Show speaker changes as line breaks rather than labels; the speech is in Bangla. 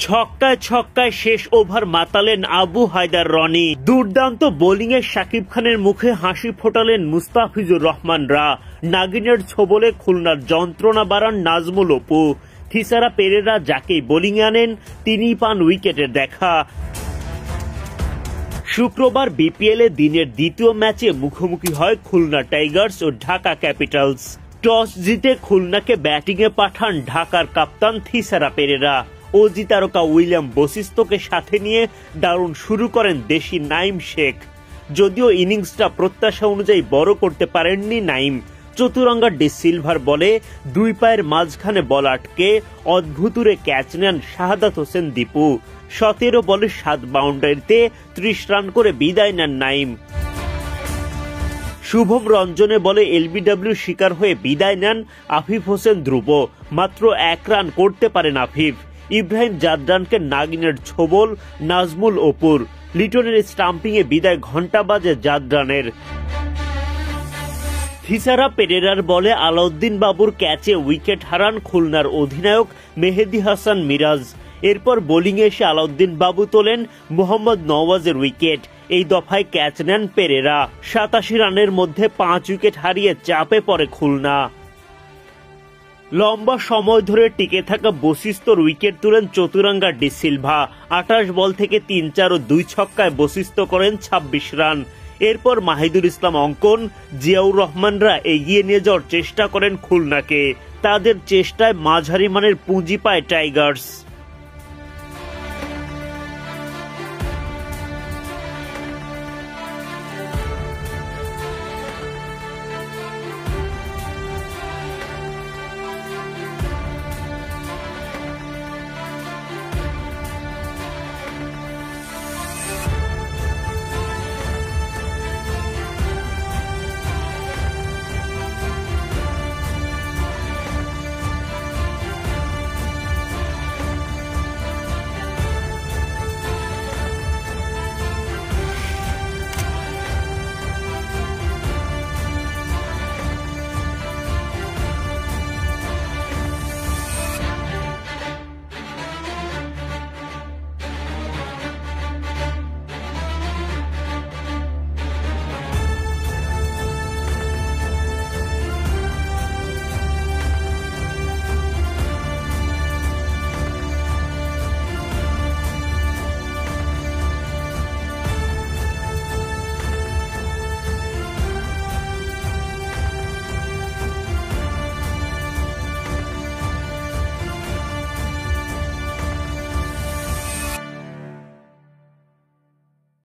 ছক্কায় ছক্কায় শেষ ওভার মাতালেন আবু হায়দার রনি। দুর্দান্ত বোলিংয়ে শাকিব খানের মুখে হাসি ফোটালেন মুস্তাফিজুর রহমানরা। নাগিনের ছোবলে খুলনার যন্ত্রণা বাড়ান নাজমুল অপু। থিসারা পেরেরা যাকেই বোলিংয়ে আনেন তিনিই পান উইকেটের দেখা। শুক্রবার বিপিএল এ দিনের দ্বিতীয় ম্যাচে মুখোমুখি হয় খুলনা টাইগার্স ও ঢাকা ক্যাপিটালস। টস জিতে খুলনাকে ব্যাটিংয়ে পাঠান ঢাকার কাপ্তান থিসারা পেরেরা। অজি তারকা উইলিয়াম বশিষ্ঠকে সাথে নিয়ে দারুণ শুরু করেন দেশি নাইম শেখ। যদিও ইনিংসটা প্রত্যাশা অনুযায়ী বড় করতে পারেননি নাইম। চতুরঙ্গা ডি সিলভার বলে দুই পায়ের মাঝখানে বল আটকে অদ্ভুতুরে ক্যাচ নেন শাহাদাত হোসেন দীপু। 17 বলে 7 বাউন্ডারিতে 30 রান করে বিদায় নেন নাইম। শুভম রঞ্জনে বলে এলবিডব্লিউ শিকার হয়ে বিদায় নেন আফিফ হোসেন ধ্রুব। মাত্র 1 রান করতে পারেন আফিফ। ইব্রাহিম জাদরানকে নাগিনের ছোবল নাজমুল অপুর। লিটনের স্টাম্পিংয়ে বিদায় ঘণ্টা বাজে জাদরানের। থিসারা পেরেরার বলে আলাউদ্দিন বাবুর ক্যাচে উইকেট হারান খুলনার অধিনায়ক মেহেদী হাসান মিরাজ। এরপর বোলিংয়ে এসে আলাউদ্দিন বাবু তোলেন মোহাম্মদ নওয়াজের উইকেট। এই দফায় ক্যাচ নেন পেরেরা। 87 রানের মধ্যে 5 উইকেট হারিয়ে চাপে পড়ে খুলনা। লম্বা সময় ধরে টিকে থাকা বশিষ্ঠর উইকেট তুলেন চতুরঙ্গা ডি সিলভা। 28 বল থেকে 3-4 ও 2 ছক্কায় বশিষ্ঠ করেন 26 রান। এরপর মাহিদুল ইসলাম অঙ্কন, জিয়াউর রহমানরা এগিয়ে নিয়ে যাওয়ার চেষ্টা করেন খুলনাকে। তাদের চেষ্টায় মাঝারি মানের পুঁজি পায় টাইগার্স।